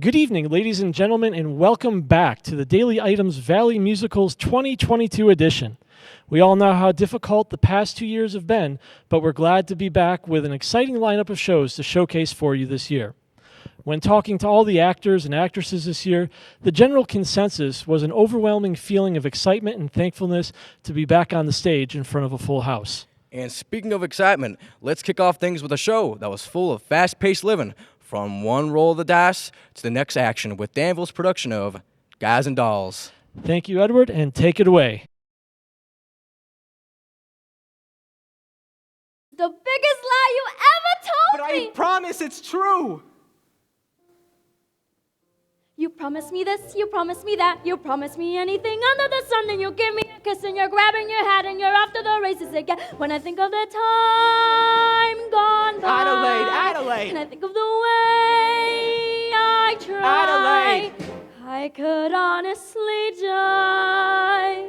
Good evening, ladies and gentlemen, and welcome back to the Daily Items Valley Musicals 2022 edition. We all know how difficult the past 2 years have been, but we're glad to be back with an exciting lineup of shows to showcase for you this year. When talking to all the actors and actresses this year, the general consensus was an overwhelming feeling of excitement and thankfulness to be back on the stage in front of a full house. And speaking of excitement, let's kick off things with a show that was full of fast-paced living, from one roll of the dice to the next action, with Danville's production of Guys and Dolls. Thank you, Edward, and take it away. The biggest lie you ever told But me! I promise it's true! You promised me this, you promised me that, you promised me anything under the sun, then you give me a kiss and you're grabbing your hat and you're off to the races again. When I think of the time gone by, Adelaide! and I think of the way I tried, Adelaide! I could honestly die.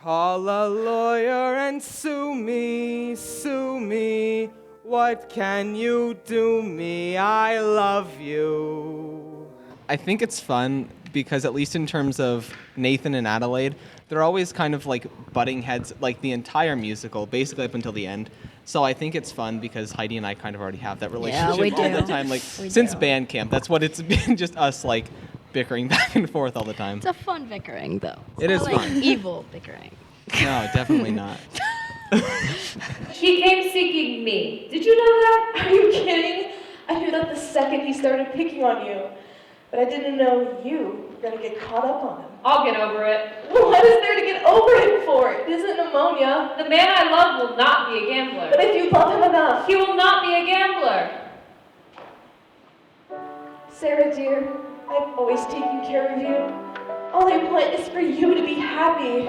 Call a lawyer and sue me, sue me. What can you do me? I love you. I think it's fun because, at least in terms of Nathan and Adelaide, they're always kind of like butting heads like the entire musical, basically up until the end. So I think it's fun because Heidi and I kind of already have that relationship we all the do. time. Like We since do. band camp, that's what it's been, just us like bickering back and forth all the time. It's a fun bickering, though. It is Not like fun. evil bickering. No, definitely not. He came seeking me. Did you know that? Are you kidding? I knew that the second he started picking on you. But I didn't know you were gonna get caught up on him. I'll get over it. What is there to get over it for? It isn't pneumonia. The man I love will not be a gambler. But if you love him enough, he will not be a gambler. Sarah, dear, I've always taken care of you. All I want is for you to be happy.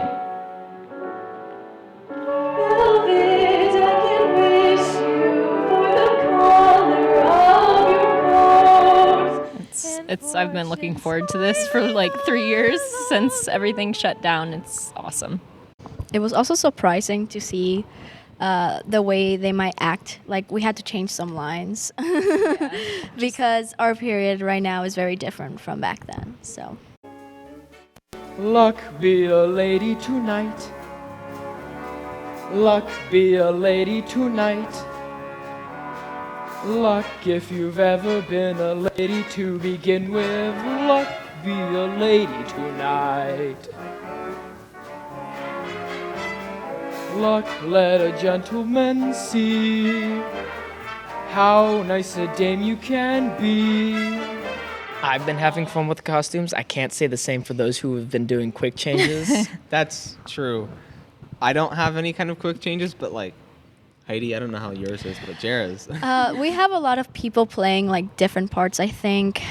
Velvet, I can wish you for the color of your coat. I've been looking forward to this for like 3 years since everything shut down. It's awesome. It was also surprising to see the way they might act. Like, we had to change some lines because our period right now is very different from back then. So, Luck be a lady tonight. Luck be a lady tonight. Luck if you've ever been a lady to begin with. Luck be a lady tonight. Luck let a gentleman see how nice a dame you can be. I've been having fun with the costumes. I can't say the same for those who have been doing quick changes. That's true. I don't have any kind of quick changes, but like Heidi, I don't know how yours is, but Jara's. we have a lot of people playing like different parts. I think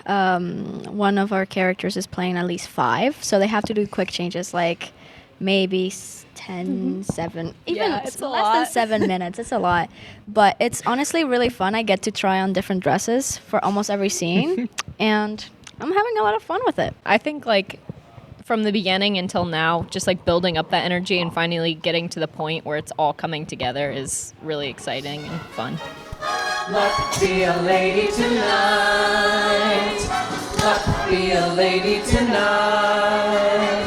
one of our characters is playing at least 5, so they have to do quick changes, like maybe 10, 7, even Yeah, it's a less lot. than 7 minutes. It's a lot, but it's honestly really fun. I get to try on different dresses for almost every scene, and I'm having a lot of fun with it. I think like from the beginning until now, just like building up that energy and finally getting to the point where it's all coming together is really exciting and fun. Luck be a lady tonight. Luck be a lady tonight.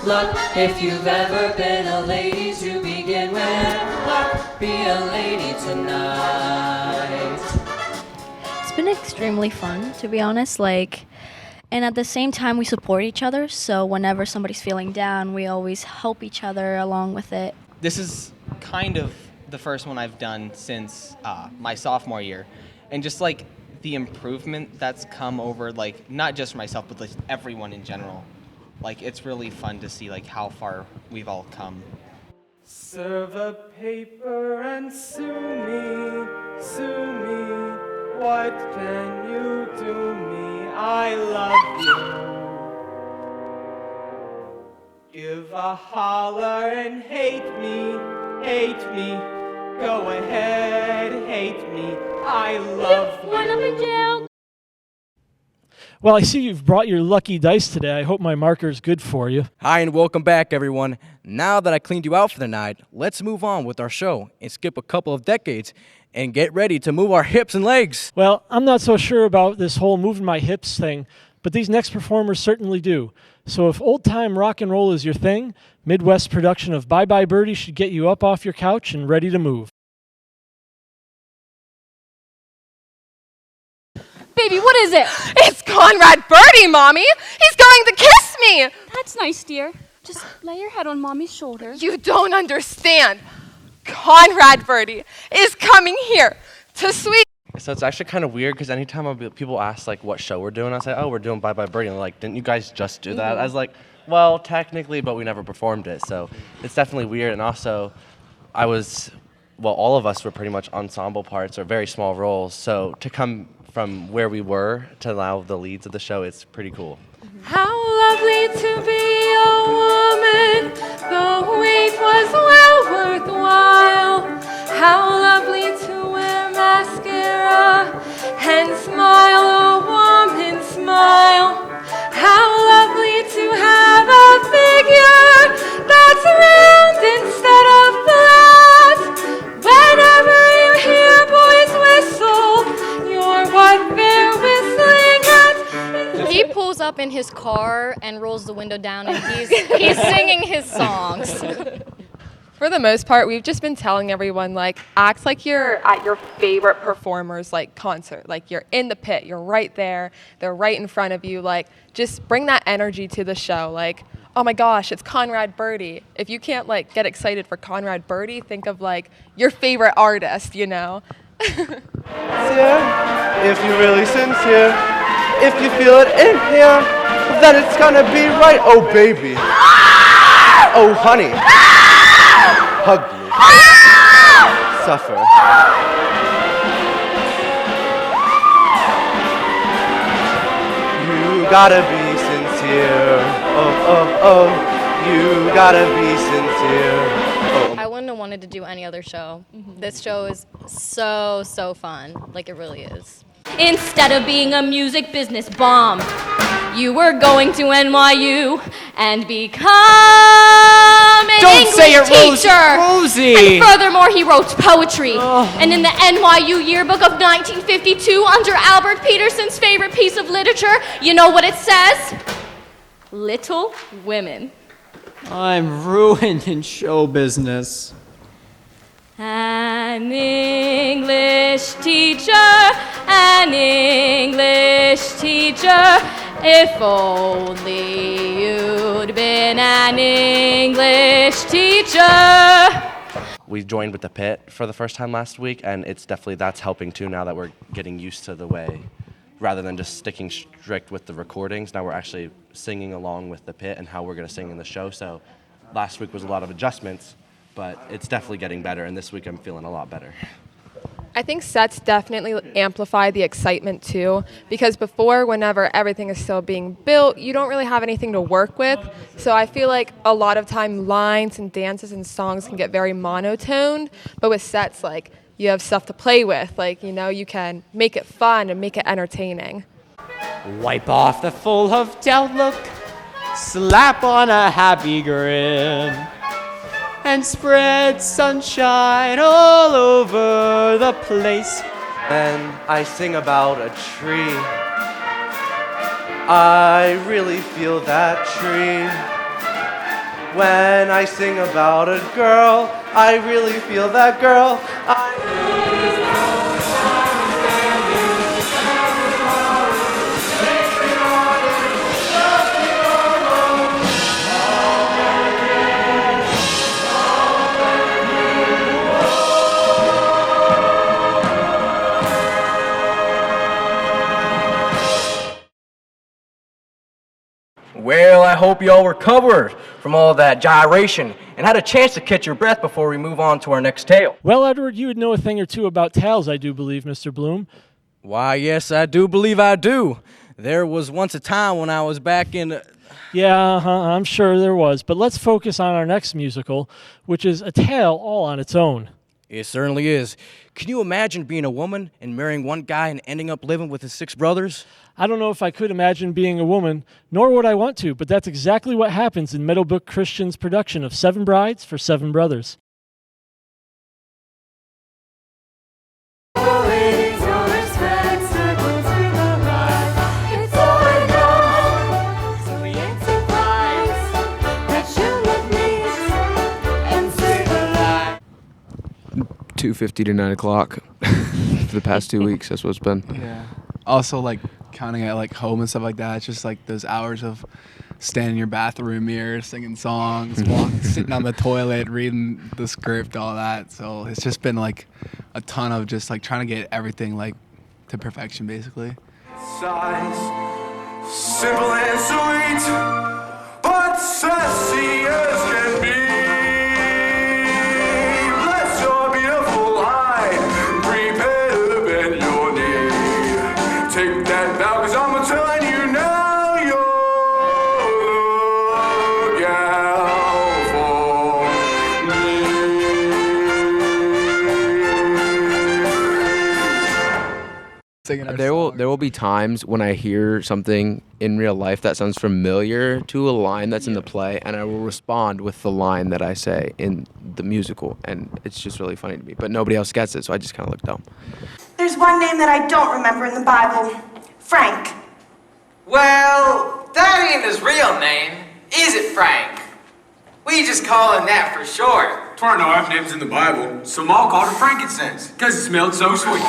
Luck if you've ever been a lady to begin with. Luck be a lady tonight. It's been extremely fun, to be honest. And at the same time, we support each other. So whenever somebody's feeling down, we always help each other along with it. This is kind of the first one I've done since my sophomore year. And just like the improvement that's come over, like not just myself, but like everyone in general. Like it's really fun to see like how far we've all come. Serve a paper and sue me, sue me. What can you do me? I love you. Give a holler and hate me, hate me. Go ahead, hate me. I love When I'm in you. jail. Well, I see you've brought your lucky dice today. I hope my marker's good for you. Hi, and welcome back, everyone. Now that I cleaned you out for the night, let's move on with our show and skip a couple of decades and get ready to move our hips and legs. Well, I'm not so sure about this whole moving my hips thing, but these next performers certainly do. So if old-time rock and roll is your thing, Midwest production of Bye Bye Birdie should get you up off your couch and ready to move. Baby, what is it? It's Conrad Birdie, Mommy! He's going to kiss me! That's nice, dear. Just lay your head on Mommy's shoulder. You don't understand. Conrad Birdie is coming here to Sweet. So it's actually kind of weird because anytime people ask like what show we're doing, I say, oh, we're doing Bye Bye Birdie. And they're like, didn't you guys just do that? I was like, well, technically, but we never performed it. So it's definitely weird. And also, all of us were pretty much ensemble parts or very small roles. So to come from where we were to now the leads of the show, it's pretty cool. How lovely to be a woman. The wait was well worthwhile. How lovely to wear mascara and smile, a woman smile. How lovely to have a figure that's round instead of flat. Whenever you hear boys whistle, you're what they're whistling at. He pulls up in his car and rolls the window down, and he's singing his songs. For the most part, we've just been telling everyone, like, act like you're at your favorite performer's, like, concert. Like, you're in the pit. You're right there. They're right in front of you. Like, just bring that energy to the show. Like, oh, my gosh, it's Conrad Birdie. If you can't, like, get excited for Conrad Birdie, think of, like, your favorite artist, you know? Sincere, if you're really sincere, if you feel it in here, then it's gonna be right. Oh, baby. Oh, honey. Hug me. Suffer. You gotta be sincere. Oh, oh, oh. You gotta be sincere. Oh. I wouldn't have wanted to do any other show. This show is so fun. Like, it really is. Instead of being a music business bomb, you were going to NYU and become an Don't English say it, teacher. Rosie. And furthermore, he wrote poetry. And in the NYU yearbook of 1952, under Albert Peterson's favorite piece of literature, you know what it says? Little Women. I'm ruined in show business. An English teacher, an English teacher. If only you'd been an English teacher. We joined with the pit for the first time last week, and that's helping too now that we're getting used to the way, rather than just sticking strict with the recordings. Now we're actually singing along with the pit and how we're going to sing in the show. So last week was a lot of adjustments, but it's definitely getting better, and this week I'm feeling a lot better. I think sets definitely amplify the excitement too, because before, whenever everything is still being built, you don't really have anything to work with. So I feel like a lot of time lines and dances and songs can get very monotoned, but with sets, like, you have stuff to play with. Like, you know, you can make it fun and make it entertaining. Wipe off the full of doubt look, slap on a happy grin, and spread sunshine all over the place. And I sing about a tree. I really feel that tree. When I sing about a girl, I really feel that girl. Well, I hope y'all recovered from all that gyration and had a chance to catch your breath before we move on to our next tale. Well, Edward, you would know a thing or two about tales, I do believe, Mr. Bloom. Why, yes, I do believe I do. There was once a time when I was back in... Yeah, I'm sure there was. But let's focus on our next musical, which is a tale all on its own. It certainly is. Can you imagine being a woman and marrying one guy and ending up living with his 6 brothers? I don't know if I could imagine being a woman, nor would I want to, but that's exactly what happens in Meadowbrook Christian's production of 7 Brides for 7 Brothers. It's all I know, so we ain't surprised that you look neat and say goodbye. 2:50 to 9 o'clock for the past 2 weeks. That's what it's been. Yeah. Also, like counting at like home and stuff like that. It's just like those hours of standing in your bathroom mirror, singing songs, sitting on the toilet, reading the script, all that. So it's just been like a ton of just like trying to get everything like to perfection, basically. Size, simple and sweet, but sassy as can be. Bless your beautiful eye, prepare to bend your knee. Take that bow, 'cause I'm telling you now, you're the gal for There will be times when I hear something in real life that sounds familiar to a line that's in the play, and I will respond with the line that I say in the musical, and it's just really funny to me. But nobody else gets it, so I just kind of look dumb. There's one name that I don't remember in the Bible. Frank. Well, that ain't his real name, is it, Frank? We just call him that for short. There are no F names in the Bible, so Maul called it frankincense, because it smelled so sweet.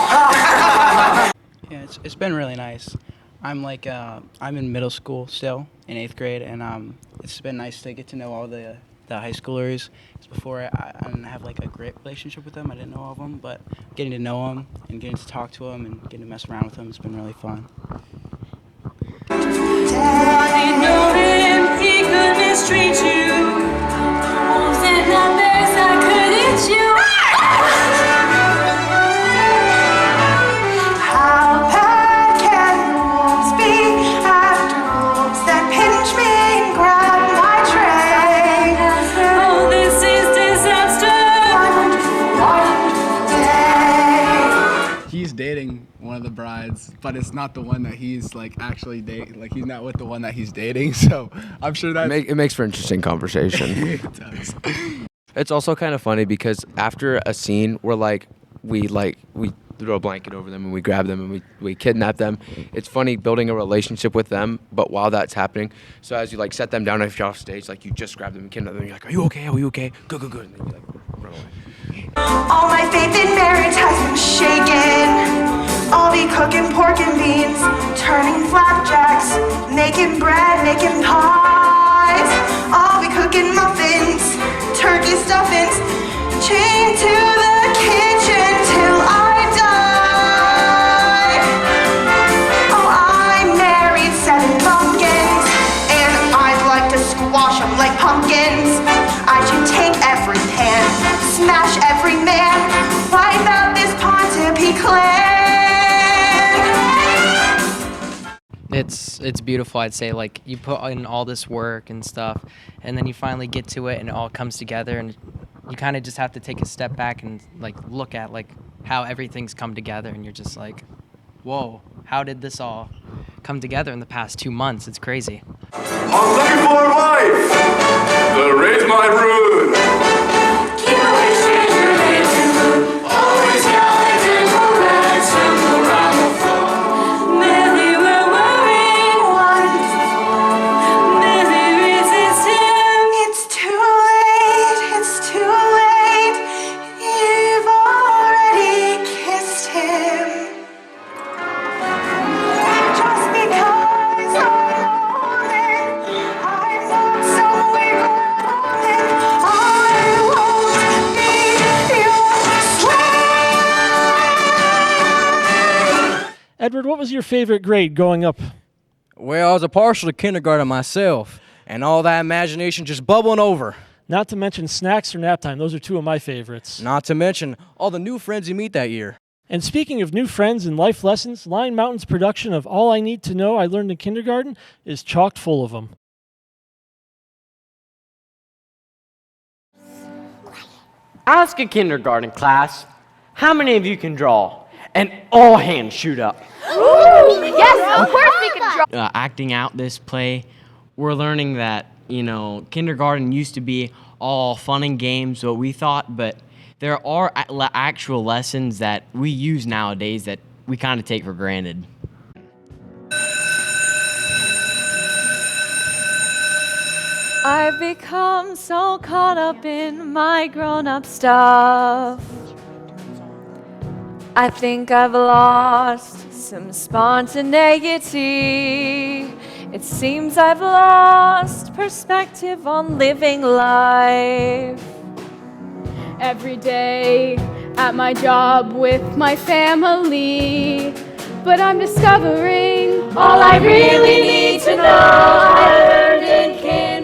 Yeah, it's been really nice. I'm in middle school still, in 8th grade, and it's been nice to get to know all the high schoolers. 'Cause before I didn't have like a great relationship with them. I didn't know all of them, but getting to know them and getting to talk to them and getting to mess around with them has been really fun. He could mistreat you. And numbers that could hit you. How bad can the wolves be after wolves that pinch me and grab my tray? Oh, this is disaster. Wonderful day. He's dating one of the brides, but it's not the one that he's like actually dating. Like he's not with the one that he's dating. So I'm sure that It makes for interesting conversation. It does. It's also kind of funny because after a scene where we throw a blanket over them and we grab them and we kidnap them. It's funny building a relationship with them, but while that's happening, so as you like set them down if you're off stage, like you just grab them and kidnap them, and you're like, are you okay? Are you okay? Good. And then you like run away. All my faith in marriage has been shaken. I'll be cooking pork and beans, turning flapjacks, making bread, making pies. I'll be cooking muffins, turkey stuffings, chained to the kitchen till I die. Oh, I married 7 pumpkins, and I'd like to squash them like pumpkins. I should take every pan, smash every man, wipe out this Pontypridd clan. It's beautiful, I'd say. Like, you put in all this work and stuff, and then you finally get to it and it all comes together, and you kind of just have to take a step back and like look at like how everything's come together, and you're just like, whoa, how did this all come together in the past 2 months? It's crazy. I'm looking for a wife. The raise my rude. Keep away, stranger, made to move. Always gallant and correct, and around the floor. Merely we're worrying once. Merely resist him. It's too late, it's too late. You've already kissed him. Just because I'm lonely, I'm not some wiggle woman. I won't be your slave. Edward, what was your favorite grade growing up? Well, I was a partial to kindergarten myself, and all that imagination just bubbling over. Not to mention snacks or nap time. Those are 2 of my favorites. Not to mention all the new friends you meet that year. And speaking of new friends and life lessons, Lion Mountain's production of All I Need to Know I Learned in Kindergarten is chock full of them. Ask a kindergarten class, how many of you can draw? And all hands shoot up. Yes, of course we can draw. Acting out this play, we're learning that, kindergarten used to be all fun and games, what we thought, but there are actual lessons that we use nowadays that we kind of take for granted. I've become so caught up in my grown-up stuff. I think I've lost some spontaneity. It seems I've lost perspective on living life. Every day at my job with my family, but I'm discovering all I really need to know I learned in kindergarten.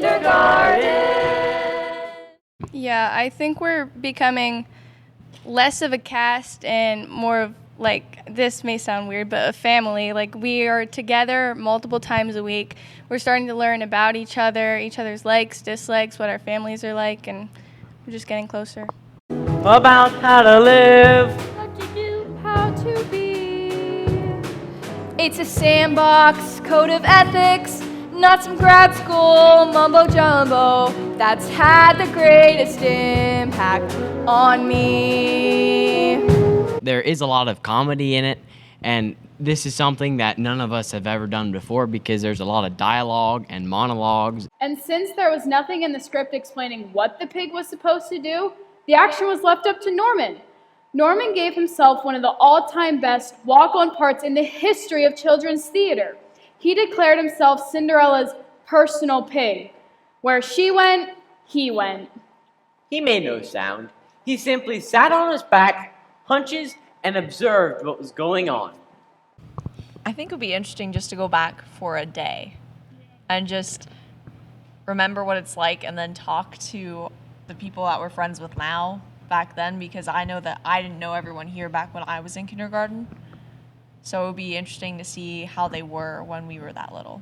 Yeah, I think we're becoming less of a cast and more of, this may sound weird, but a family. We are together multiple times a week. We're starting to learn about each other's likes, dislikes, what our families are like, and we're just getting closer. About how to live. What to do, how to be. It's a sandbox, code of ethics, not some grad school mumbo jumbo that's had the greatest impact on me. There is a lot of comedy in it, and this is something that none of us have ever done before because there's a lot of dialogue and monologues. And since there was nothing in the script explaining what the pig was supposed to do, the action was left up to Norman. Norman gave himself one of the all-time best walk-on parts in the history of children's theater. He declared himself Cinderella's personal pig. Where she went, he went. He made no sound. He simply sat on his back, hunches, and observed what was going on. I think it would be interesting just to go back for a day and just remember what it's like and then talk to the people that we're friends with now back then, because I know that I didn't know everyone here back when I was in kindergarten. So it would be interesting to see how they were when we were that little.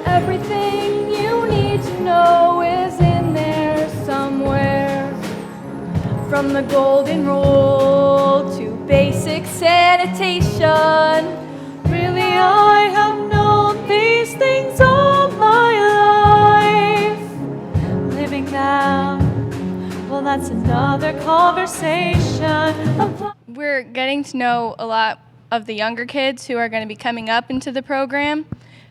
Everything you need to know is in there somewhere. From the golden rule to basic sanitation. Really, I have known these things all my life. Living them, well, that's another conversation. We're getting to know a lot of the younger kids who are going to be coming up into the program.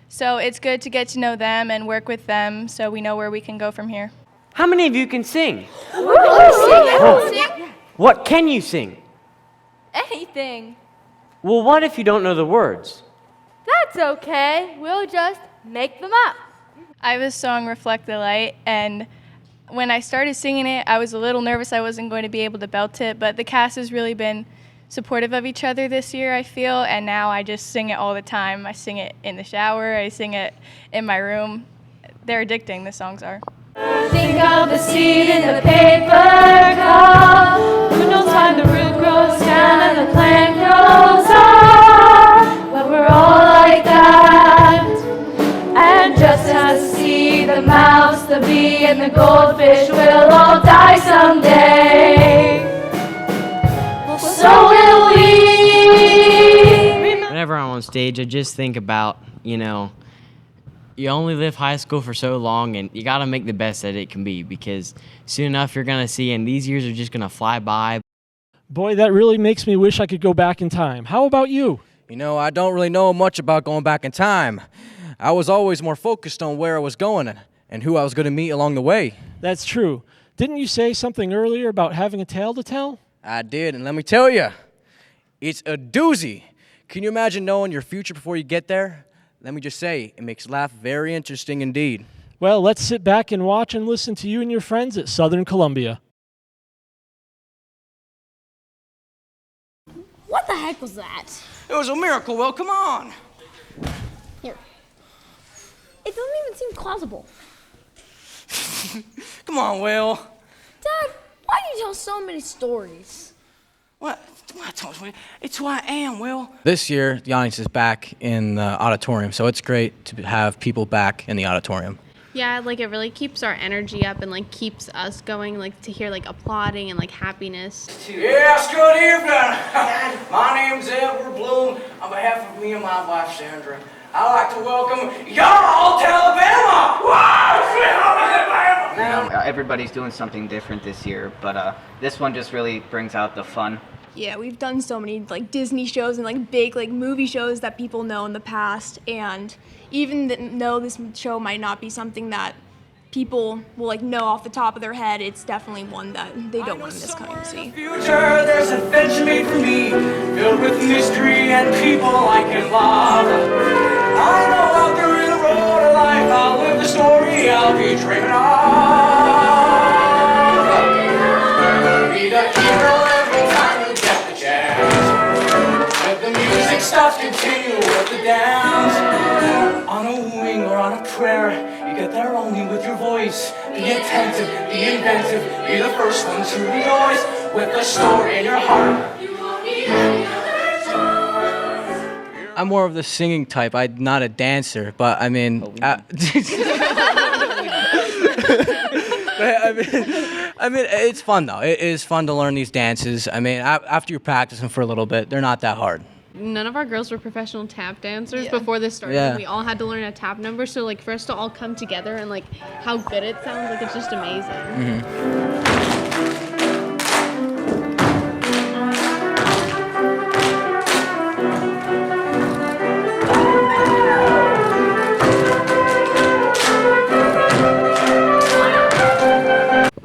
So it's good to get to know them and work with them so we know where we can go from here. How many of you can sing? Sing. What can you sing? Anything. Well, what if you don't know the words? That's okay. We'll just make them up. I have a song, Reflect the Light, and when I started singing it, I was a little nervous I wasn't going to be able to belt it, but the cast has really been supportive of each other this year, I feel, and now I just sing it all the time. I sing it in the shower, I sing it in my room. They're addicting, the songs are. Think of the seed in the paper cup. Who knows why the root grows down and the plant grows up? But we're all like that. And just as the seed, the mouse, the bee, and the goldfish will all die someday, so will we. Whenever I'm on stage, I just think about, you only live high school for so long, and you got to make the best that it can be, because soon enough you're going to see, and these years are just going to fly by. Boy, that really makes me wish I could go back in time. How about you? I don't really know much about going back in time. I was always more focused on where I was going and who I was going to meet along the way. That's true. Didn't you say something earlier about having a tale to tell? I did, and let me tell you, it's a doozy. Can you imagine knowing your future before you get there? Let me just say, it makes life very interesting indeed. Well, let's sit back and watch and listen to you and your friends at Southern Columbia. What the heck was that? It was a miracle, Will. Come on. Here. It doesn't even seem plausible. Come on, Will. Dad, why do you tell so many stories? What? It's who I am, Will. This year, the audience is back in the auditorium, so it's great to have people back in the auditorium. Yeah, like it really keeps our energy up and like keeps us going, like to hear like applauding and like happiness. Yes, good evening. My name's Edward Bloom. On behalf of me and my wife Sandra, I'd like to welcome y'all to Alabama. Wow, sweet home Alabama. Everybody's doing something different this year, but this one just really brings out the fun. Yeah, we've done so many like Disney shows and like big like movie shows that people know in the past, and even though this show might not be something that people will like know off the top of their head, it's definitely one that they don't want to miss coming to see. Future, there's an adventure made for me, filled with mystery and people I can love. I know out there in the road of life, I'll live the story I'll be dreaming of. Be the hero every time you get the chance. Let the music starts, continue with the dance. On a wing or on a prayer, you get there only with your voice. Be attentive, be inventive, be the first one to rejoice with the story in your heart. I'm more of the singing type. I'm not a dancer, but I mean, I mean, it's fun though. It is fun to learn these dances. I mean, after you practice them for a little bit, they're not that hard. None of our girls were professional tap dancers before this started. Yeah. We all had to learn a tap number, so like for us to all come together and like how good it sounds, like it's just amazing.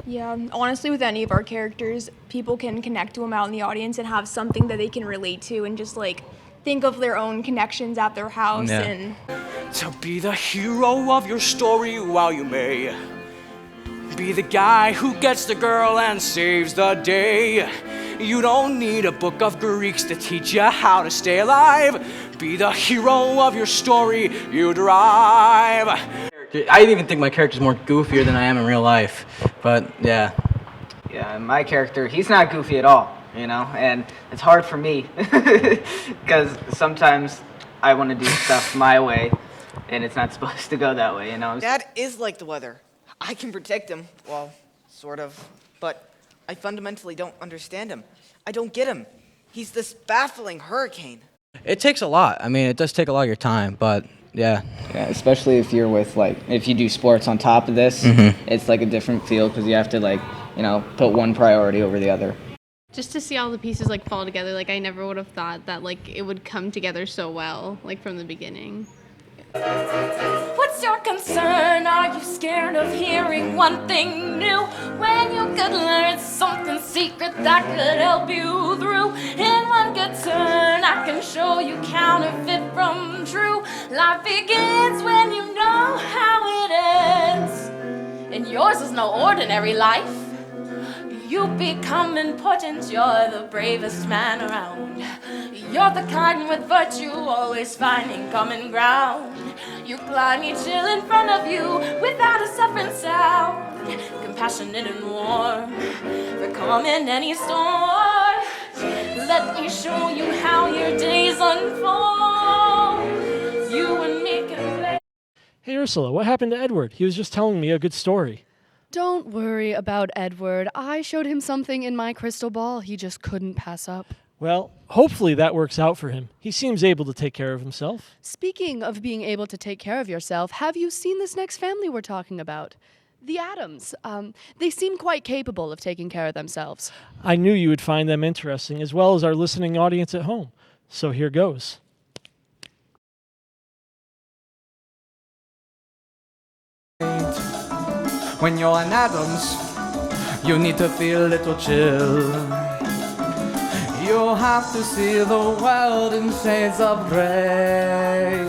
Yeah, honestly, with any of our characters, people can connect to them out in the audience and have something that they can relate to and just like think of their own connections at their house. Yeah. And To be the hero of your story while you may. Be the guy who gets the girl and saves the day. You don't need a book of Greeks to teach you how to stay alive. Be the hero of your story you drive. I even think my character's more goofier than I am in real life, but yeah. Yeah, and my character, he's not goofy at all, you know, and it's hard for me because sometimes I want to do stuff my way and it's not supposed to go that way, you know. Dad is like the weather. I can protect him, well, sort of, but I fundamentally don't understand him. I don't get him. He's this baffling hurricane. It takes a lot. I mean, it does take a lot of your time, but yeah. Yeah, especially if you're with if you do sports on top of this, it's like a different feel because you have to put one priority over the other. Just to see all the pieces like fall together, like I never would have thought that like it would come together so well, like from the beginning. What's your concern? Are you scared of hearing one thing new? When you could learn something secret that could help you through. In one good turn, I can show you counterfeit from true. Life begins when you know how it ends. And yours is no ordinary life. You become important, you're the bravest man around. You're the kind with virtue, always finding common ground. You climb each hill in front of you without a suffering sound. Compassionate and warm, for calm in any storm. Let me show you how your days unfold. You and me can play. Hey Ursula, what happened to Edward? He was just telling me a good story. Don't worry about Edward. I showed him something in my crystal ball he just couldn't pass up. Well, hopefully that works out for him. He seems able to take care of himself. Speaking of being able to take care of yourself, have you seen this next family we're talking about? The Adams. They seem quite capable of taking care of themselves. I knew you would find them interesting, as well as our listening audience at home. So here goes. When you're an Adams, you need to feel a little chill. You have to see the world in shades of gray.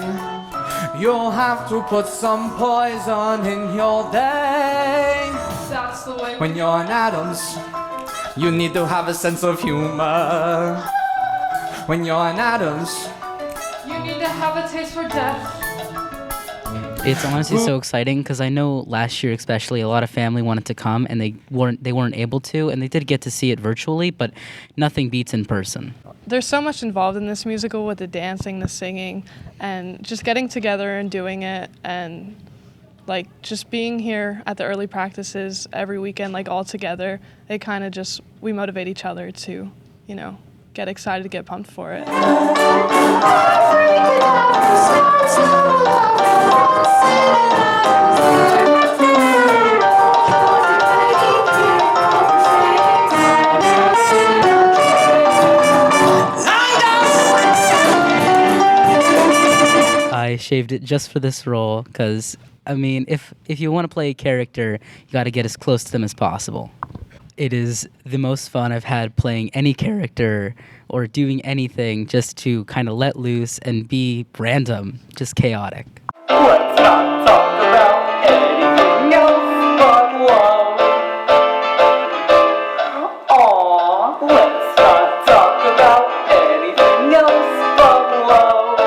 You'll have to put some poison in your day. That's the way. When you're an Adams, you need to have a sense of humor. When you're an Adams, You need to have a taste for death. It's honestly so exciting because I know last year especially a lot of family wanted to come and they weren't able to, and they did get to see it virtually, but nothing beats in person. There's so much involved in this musical with the dancing, the singing, and just getting together and doing it, and like just being here at the early practices every weekend, like all together, it kind of just, we motivate each other to, you know, get excited, to get pumped for it. I shaved it just for this role because, I mean, if you want to play a character, you got to get as close to them as possible. It is the most fun I've had playing any character or doing anything just to kind of let loose and be random, just chaotic. Let's not talk about anything else but love. Aw, let's not talk about anything else but love.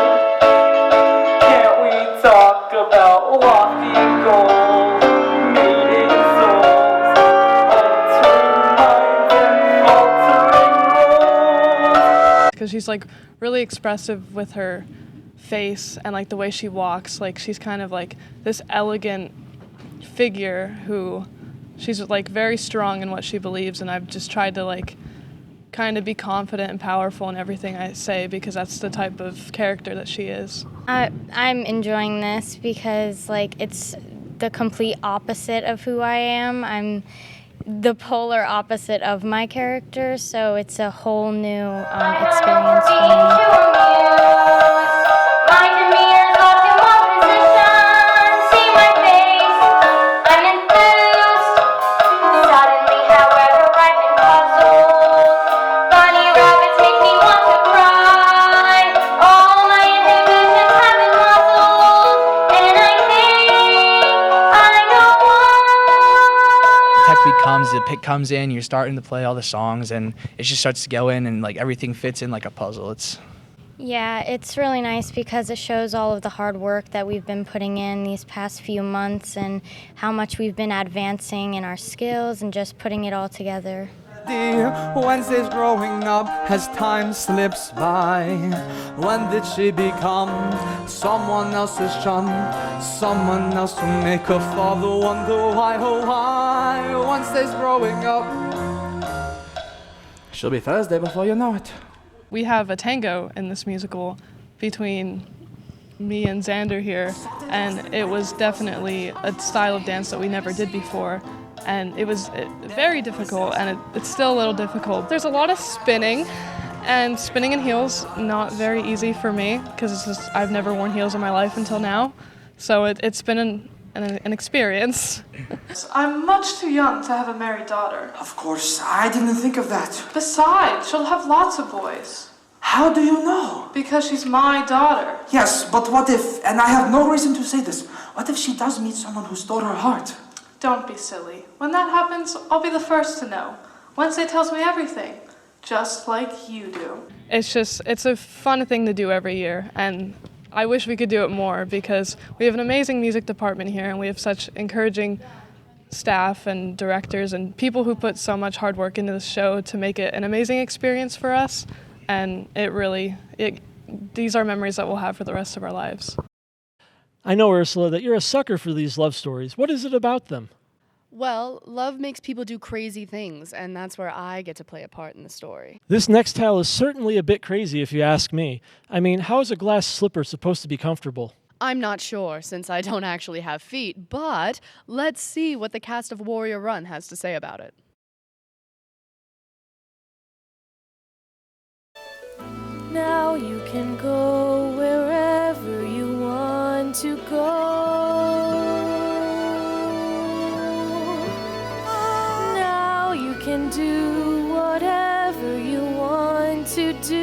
Can't we talk about lofty goals, meeting souls, altering minds and altering roles? Because she's like really expressive with her face and like the way she walks. Like she's kind of like this elegant figure who she's like very strong in what she believes, and I've just tried to like kind of be confident and powerful in everything I say because that's the type of character that she is. I'm enjoying this because like it's the complete opposite of who I am. I'm the polar opposite of my character, so it's a whole new experience for me. The pick comes in, you're starting to play all the songs, and it just starts to go in, and like everything fits in like a puzzle. Yeah, it's really nice because it shows all of the hard work that we've been putting in these past few months and how much we've been advancing in our skills and just putting it all together. Wednesday's growing up as time slips by. When did she become someone else's chum? Someone else to make her father wonder why, oh why? Wednesday's growing up. She'll be Thursday before you know it. We have a tango in this musical between me and Xander here, and it was definitely a style of dance that we never did before. And it was very difficult, and it's still a little difficult. There's a lot of spinning, and spinning in heels, not very easy for me, because I've never worn heels in my life until now. So it's been an experience. I'm much too young to have a married daughter. Of course, I didn't think of that. Besides, she'll have lots of boys. How do you know? Because she's my daughter. Yes, but what if, and I have no reason to say this, what if she does meet someone who stole her heart? Don't be silly. When that happens, I'll be the first to know. Wednesday tells me everything, just like you do. It's a fun thing to do every year, and I wish we could do it more because we have an amazing music department here, and we have such encouraging staff and directors and people who put so much hard work into the show to make it an amazing experience for us, and these are memories that we'll have for the rest of our lives. I know, Ursula, that you're a sucker for these love stories. What is it about them? Well, love makes people do crazy things, and that's where I get to play a part in the story. This next tale is certainly a bit crazy if you ask me. I mean, how is a glass slipper supposed to be comfortable? I'm not sure, since I don't actually have feet, but let's see what the cast of Warrior Run has to say about it. Now you can go wherever you want to go. Now you can do whatever you want to do.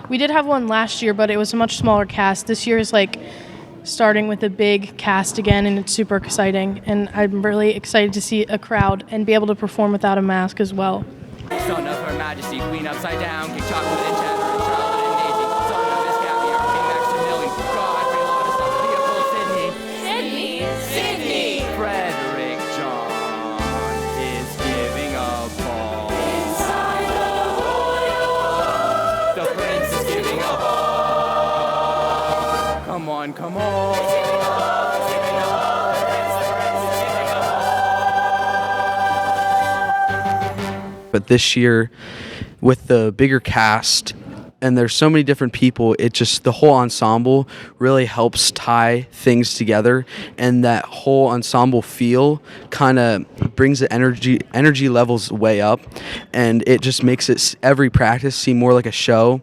We did have one last year, but it was a much smaller cast. This year is like starting with a big cast again, and it's super exciting. And I'm really excited to see a crowd and be able to perform without a mask as well. Son of Her Majesty, Queen upside down, King Chocolate and Cheddar, and Charlotte and Daisy, son of Miss Caviar, King Maximilian, God, Reloaded, son of Leopold, Sydney. Frederick John is giving a ball. Inside the royal. The prince is giving a ball. Come on, come on. But this year, with the bigger cast, and there's so many different people, it just, the whole ensemble really helps tie things together, and that whole ensemble feel kind of brings the energy levels way up, and it just makes it every practice seem more like a show.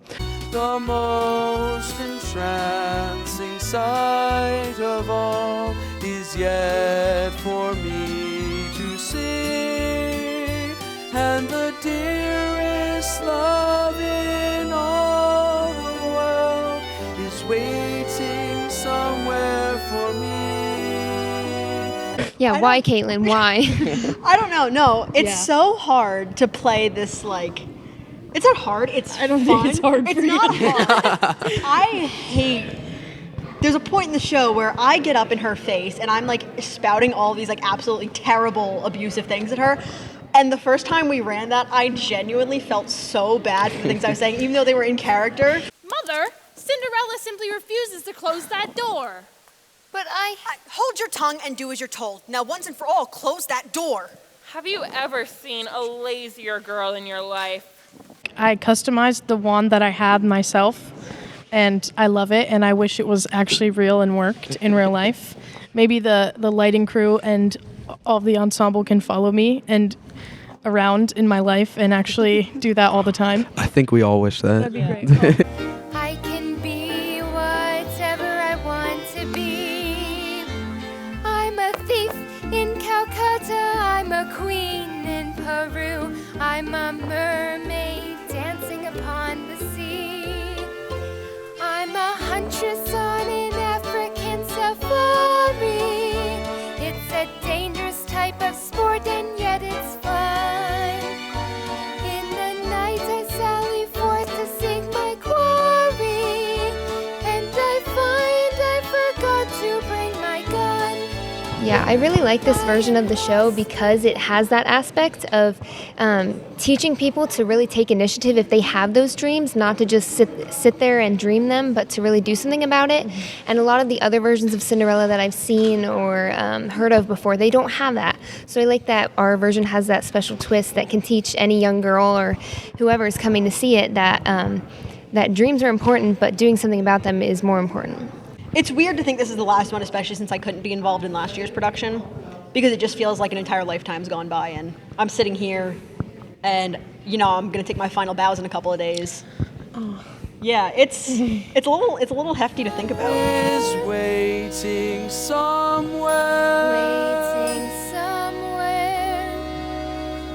The most entrancing sight of all is yet for me to see, and the dearest love in all the world is waiting somewhere for me. Yeah, why, Caitlin? Why? I don't know. No, it's Yeah. so hard to play this, like, it's not hard. It's I don't fun. think it's hard It's for you. not hard. I hate. There's a point in the show where I get up in her face and I'm like spouting all these like absolutely terrible, abusive things at her. And the first time we ran that, I genuinely felt so bad for the things I was saying, even though they were in character. Mother, Cinderella simply refuses to close that door. But hold your tongue and do as you're told. Now, once and for all, close that door. Have you ever seen a lazier girl in your life? I customized the wand that I had myself, and I love it, and I wish it was actually real and worked in real life. Maybe the lighting crew and all of the ensemble can follow me and around in my life and actually do that all the time. I think we all wish that. That'd be great. I can be whatever I want to be. I'm a thief in Calcutta, I'm a queen in Peru, I'm a mermaid dancing upon the sea. I'm a huntress on an African safari. It's a dangerous type of sport and yet it's fun. In the night I sally forth to seek my quarry, and I find I forgot to bring my gun. Yeah, I really like this version of the show because it has that aspect of teaching people to really take initiative if they have those dreams, not to just sit there and dream them, but to really do something about it. And a lot of the other versions of Cinderella that I've seen or heard of before, they don't have that. So I like that our version has that special twist that can teach any young girl or whoever is coming to see it that that dreams are important, but doing something about them is more important. It's weird to think this is the last one, especially since I couldn't be involved in last year's production, because it just feels like an entire lifetime's gone by, and I'm sitting here, and I'm gonna take my final bows in a couple of days. Oh. Yeah, it's a little hefty to think about. Is waiting somewhere. Waiting somewhere.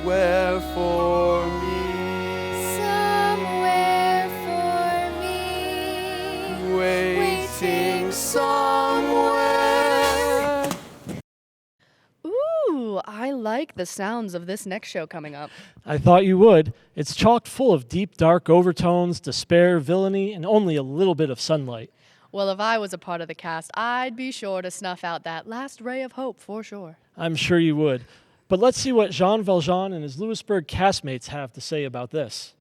Where for me. Somewhere for me. Waiting somewhere. Ooh, I like the sounds of this next show coming up. I thought you would. It's chock full of deep, dark overtones, despair, villainy, and only a little bit of sunlight. Well, if I was a part of the cast, I'd be sure to snuff out that last ray of hope for sure. I'm sure you would. But let's see what Jean Valjean and his Lewisburg castmates have to say about this.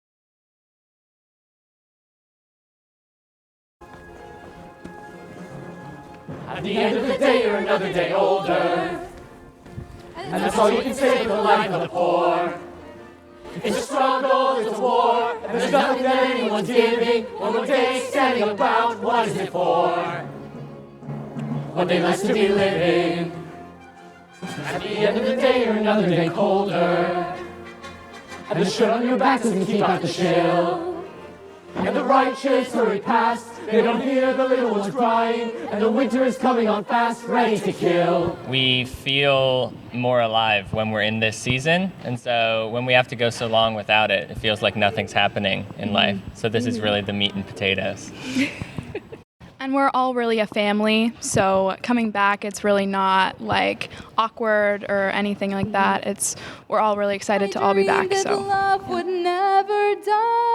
At the end of the day, you're another day older. And that's all you can say for the life of the poor. It's a struggle, it's a war, and there's nothing that anyone's giving. One day standing about, what is it for? One day less to be living. At the end of the day, you're another day colder. And the shirt on your back doesn't keep out the chill. And the righteous hurry past, they don't hear the little ones crying, and the winter is coming on fast, ready to kill. We feel more alive when we're in this season, and so when we have to go so long without it, it feels like nothing's happening in life. So this is really the meat and potatoes. And we're all really a family, so coming back, it's really not like awkward or anything like that. We're all really excited to all be back. So. Love would never die.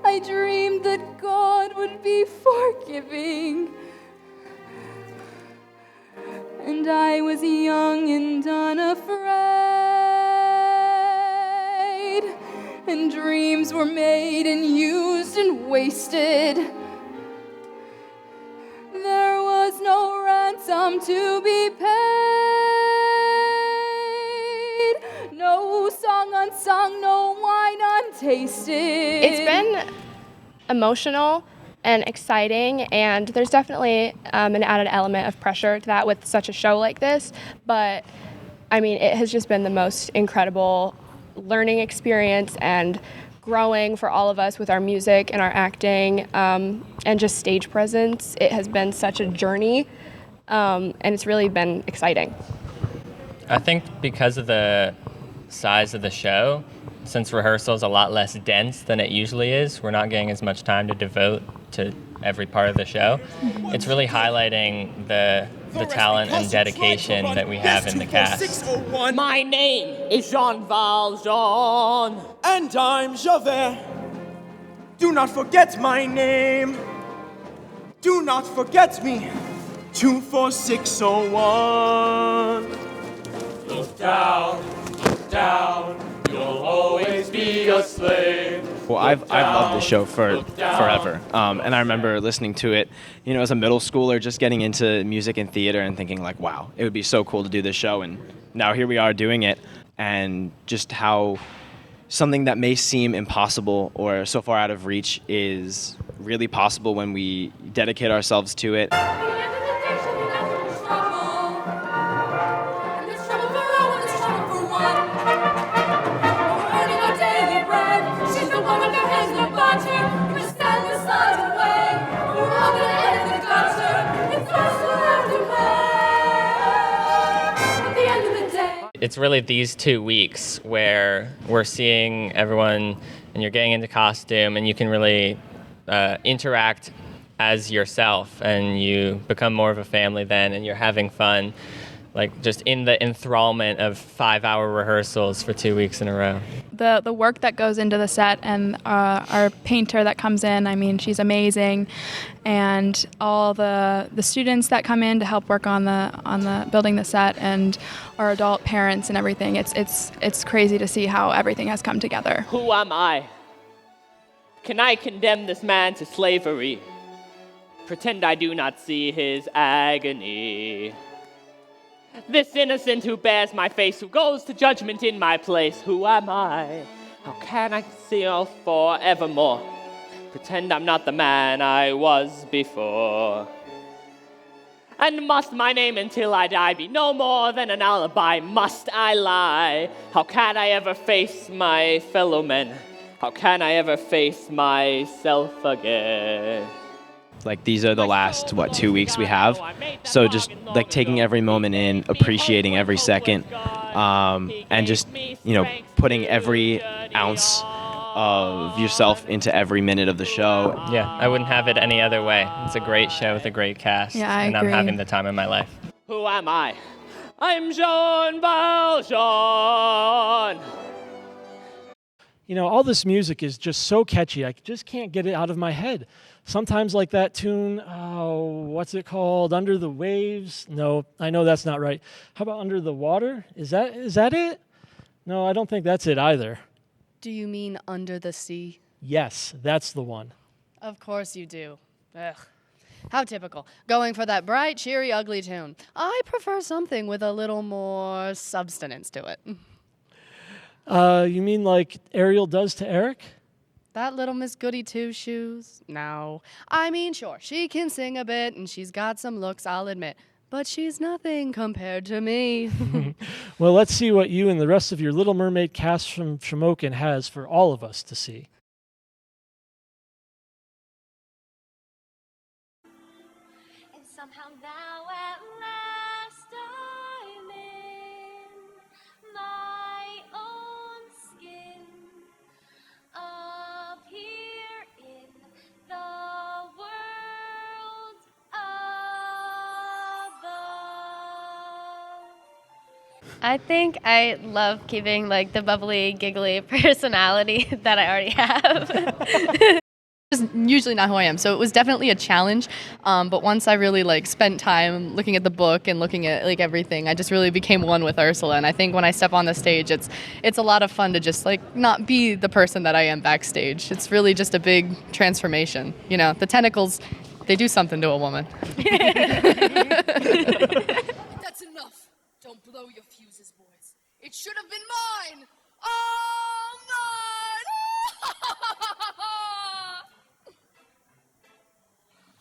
I dreamed that God would be forgiving. And I was young and unafraid. And dreams were made and used and wasted. come to be paid. No song unsung, no wine untasted. It's been emotional and exciting, and there's definitely an added element of pressure to that with such a show like this, but I mean, it has just been the most incredible learning experience and growing for all of us with our music and our acting and just stage presence. It has been such a journey, and it's really been exciting. I think because of the size of the show, since rehearsal is a lot less dense than it usually is, we're not getting as much time to devote to every part of the show. It's really highlighting the talent and dedication that we have in the cast. My name is Jean Valjean. And I'm Javert. Do not forget my name. Do not forget me. 24601. Look down, you'll always be a slave. Well, I've loved this show for forever, and I remember listening to it, as a middle schooler, just getting into music and theater and thinking like, wow, it would be so cool to do this show, and now here we are doing it, and just how something that may seem impossible or so far out of reach is really possible when we dedicate ourselves to it. It's really these 2 weeks where we're seeing everyone and you're getting into costume and you can really interact as yourself and you become more of a family then and you're having fun, like just in the enthrallment of 5-hour rehearsals for 2 weeks in a row. The work that goes into the set and our painter that comes in, I mean, she's amazing, and all the students that come in to help work on the building the set, and our adult parents and everything. It's crazy to see how everything has come together. Who am I? Can I condemn this man to slavery? Pretend I do not see his agony. This innocent who bears my face, who goes to judgment in my place, who am I? How can I conceal forevermore? Pretend I'm not the man I was before. And must my name until I die be no more than an alibi? Must I lie? How can I ever face my fellow men? How can I ever face myself again? Like, these are the last 2 weeks we have, so just like taking every moment in, appreciating every second, and just putting every ounce of yourself into every minute of the show. Yeah, I wouldn't have it any other way. It's a great show with a great cast, Yeah, I and agree. I'm having the time of my life. Who am I? I'm Jean Valjean. All this music is just so catchy. I just can't get it out of my head. Sometimes like that tune, what's it called? Under the Waves? No, I know that's not right. How about Under the Water? Is that it? No, I don't think that's it either. Do you mean Under the Sea? Yes, that's the one. Of course you do. Ugh. How typical. Going for that bright, cheery, ugly tune. I prefer something with a little more substance to it. You mean like Ariel does to Eric? That little Miss Goody Two-Shoes? No. I mean, sure, she can sing a bit and she's got some looks, I'll admit. But she's nothing compared to me. Well, let's see what you and the rest of your Little Mermaid cast from Shamokin has for all of us to see. And somehow now at last I'm in my own skin, up here in the world above. I think I love keeping like the bubbly, giggly personality that I already have. It's usually not who I am, so it was definitely a challenge. But once I really spent time looking at the book and looking at everything, I just really became one with Ursula. And I think when I step on the stage, it's a lot of fun to just not be the person that I am backstage. It's really just a big transformation. The tentacles, they do something to a woman. your fuses, boys. It should have been mine! All mine!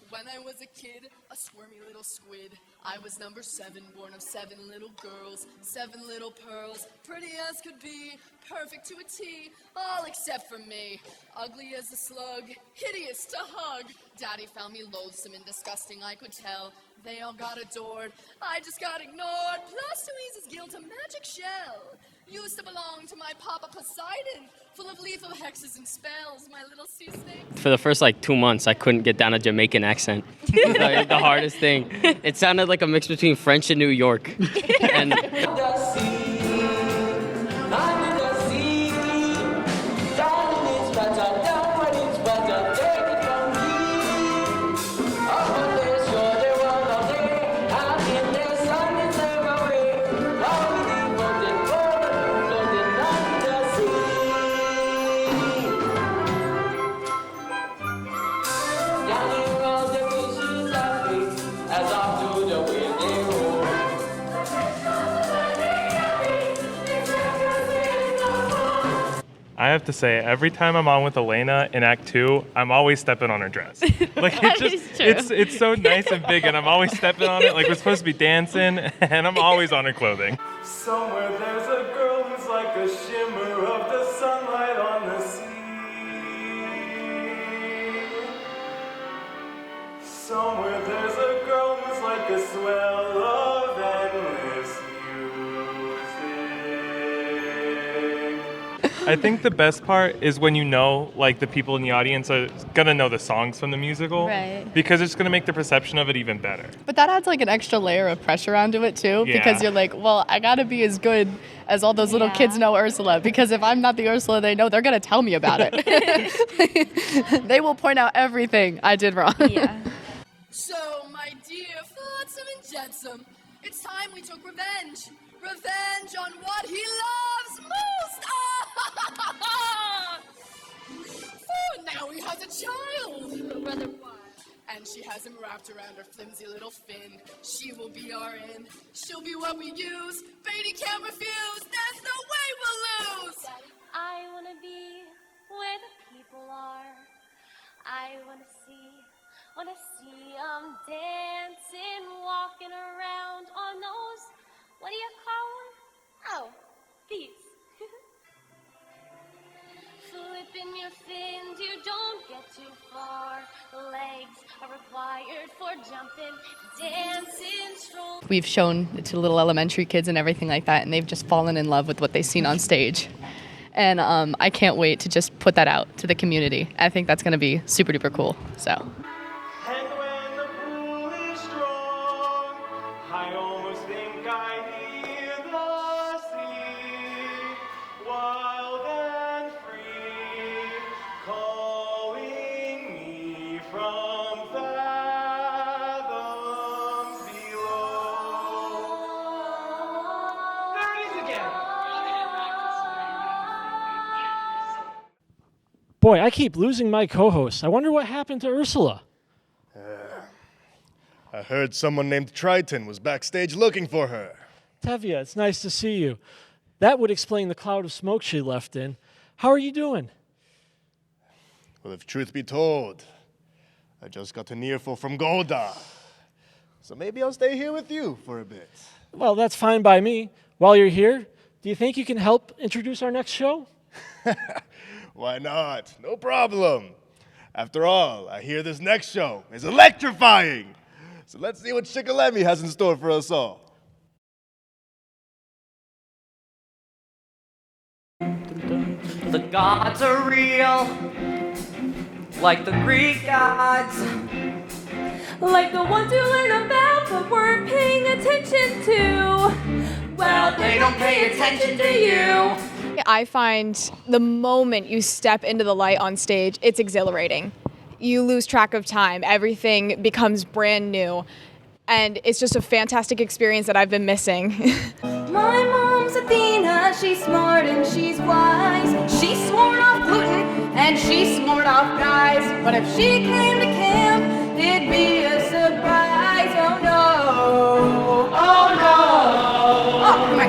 When I was a kid, a squirmy little squid, I was number 7, born of 7 little girls, 7 little pearls, pretty as could be, perfect to a T, all except for me. Ugly as a slug, hideous to hug. Daddy found me loathsome and disgusting, I could tell. They all got adored, I just got ignored. Plus Louise's guilt a magic shell. Used to belong to my Papa Poseidon, full of lethal hexes and spells, my little sea snake. For the first 2 months, I couldn't get down a Jamaican accent. The hardest thing. It sounded like a mix between French and New York. And I have to say, every time I'm on with Elena in Act 2, I'm always stepping on her dress. It's so nice and big, and I'm always stepping on it. Like we're supposed to be dancing, and I'm always on her clothing. Somewhere there's a girl who's like the shimmer of the sunlight on the sea. Somewhere there's a girl who's like a swell of endless I think the best part is when you know, the people in the audience are gonna know the songs from the musical, Right. Because it's gonna make the perception of it even better. But that adds an extra layer of pressure onto it too, because Yeah. you're well, I gotta be as good as all those little kids know Ursula, because if I'm not the Ursula they know, they're gonna tell me about it. They will point out everything I did wrong. Yeah. So, my dear flotsam and jetsam, it's time we took revenge. Revenge on what he loves most. Oh, now he has a child. Brother, why? And she has him wrapped around her flimsy little fin. She will be our end. She'll be what we use. Beatty can't refuse. There's no way we'll lose. I wanna be where the people are. I wanna see 'em dancing, walking around on those, what do you call them? Oh, these. Flipping your fins, you don't get too far. Legs are required for jumping, dancing, strolling. We've shown it to little elementary kids and everything like that, and they've just fallen in love with what they've seen on stage. And I can't wait to just put that out to the community. I think that's going to be super duper cool. So. And when the pool is strong, I almost think I hear the sea, wild and free, calling me from fathoms below. There it is again. Boy, I keep losing my co-host. I wonder what happened to Ursula. I heard someone named Triton was backstage looking for her. Tevye, it's nice to see you. That would explain the cloud of smoke she left in. How are you doing? Well, if truth be told, I just got an earful from Golda. So maybe I'll stay here with you for a bit. Well, that's fine by me. While you're here, do you think you can help introduce our next show? Why not? No problem. After all, I hear this next show is electrifying. So let's see what Shikellamy has in store for us all. The gods are real, like the Greek gods. Like the ones you learn about but weren't paying attention to. Well, they don't pay attention to you. I find the moment you step into the light on stage, it's exhilarating. You lose track of time. Everything becomes brand new. And it's just a fantastic experience that I've been missing. My mom's Athena, she's smart and she's wise. She's sworn off gluten and she's sworn off guys. But if she came to camp, it'd be a surprise. Oh no. Oh no. Oh, my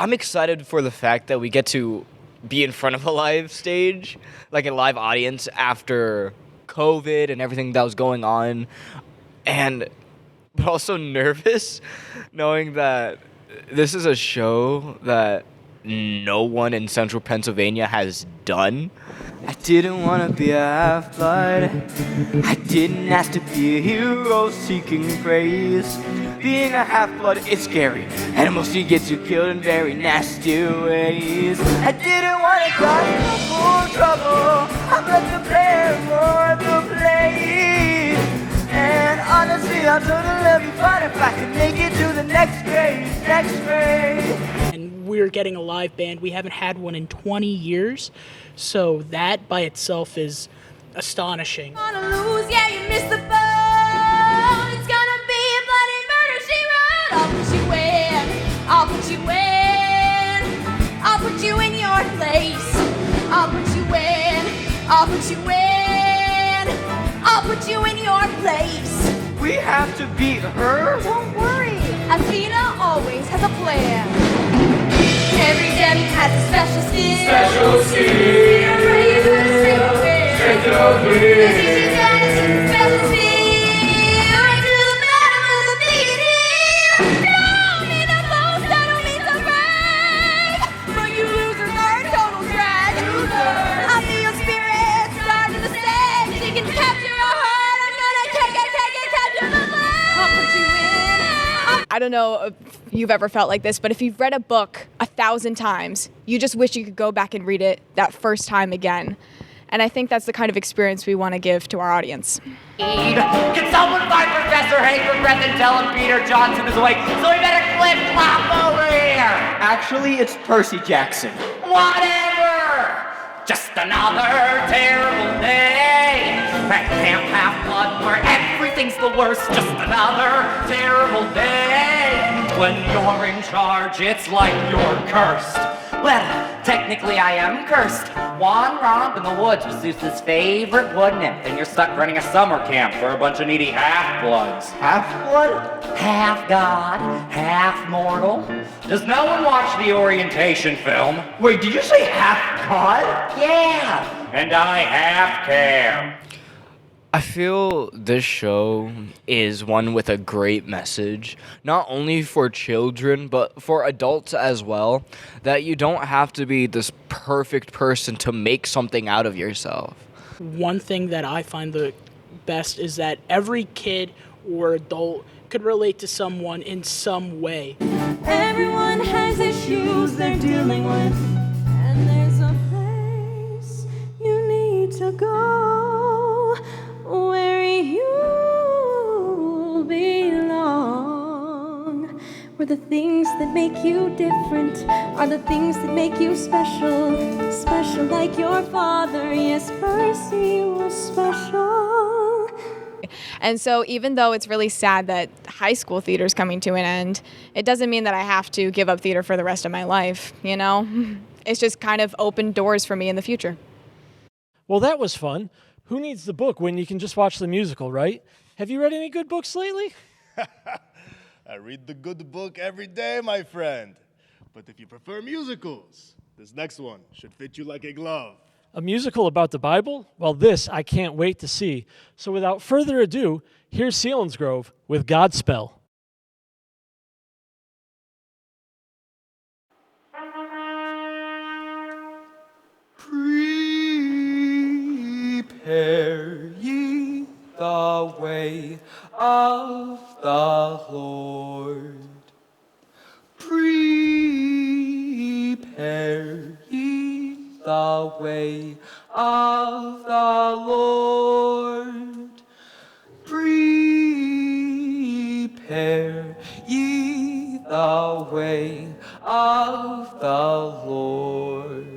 I'm excited for the fact that we get to be in front of a live stage, like a live audience after COVID and everything that was going on, but also nervous knowing that this is a show that no one in central Pennsylvania has done. I didn't want to be a half-blood. I didn't ask to be a hero seeking praise. Being a half-blood is scary, and mostly gets you killed in very nasty ways. I didn't want to cause full trouble. I'm just a player for the play. And honestly, I'll totally be fine if I can make it to the next grade. And we're getting a live band. We haven't had one in 20 years. So that by itself is astonishing. Gonna lose, yeah, you missed the boat. It's gonna be a bloody murder, she wrote. I'll put you in, I'll put you in, I'll put you in your place. I'll put you in, I'll put you in, I'll put you in your place. We have to beat her? Don't worry, Athena always has a plan. Every gem has a special skill. Special skill. Strength of will. Special skill. Right to the bottom of the beating. Don't need the most, I don't need the brag. But you losers are a total drag. I feel your spirit start to the stage. You can capture a heart. I'm gonna capture the flag. I'll put you in. I don't know if you've ever felt like this, but if you've read a book 1,000 times, you just wish you could go back and read it that first time again. And I think that's the kind of experience we want to give to our audience. Can someone find Professor Hank for breath and tell him Peter Johnson is awake? So we better flip-flop over here! Actually, it's Percy Jackson. Whatever! Just another terrible day at Camp Half-Blood where everything's the worst. Just another terrible day. When you're in charge, it's like you're cursed. Well, technically I am cursed. One romp in the woods with Zeus's favorite wood nymph, and you're stuck running a summer camp for a bunch of needy half-bloods. Half-blood? Half-god, half-mortal. Does no one watch the orientation film? Wait, did you say half-god? Yeah, and I half-care. I feel this show is one with a great message, not only for children, but for adults as well, that you don't have to be this perfect person to make something out of yourself. One thing that I find the best is that every kid or adult could relate to someone in some way. Everyone has issues they're dealing with, and there's a place you need to go where you belong, where the things that make you different are the things that make you special, special like your father. Yes, Percy was special. And so even though it's really sad that high school theater is coming to an end, it doesn't mean that I have to give up theater for the rest of my life, you know? It's just kind of opened doors for me in the future. Well, that was fun. Who needs the book when you can just watch the musical, right? Have you read any good books lately? I read the good book every day, my friend. But if you prefer musicals, this next one should fit you like a glove. A musical about the Bible? Well, this I can't wait to see. So without further ado, here's Selinsgrove with Godspell. Prepare ye the way of the Lord. Prepare ye the way of the Lord. Prepare ye the way of the Lord.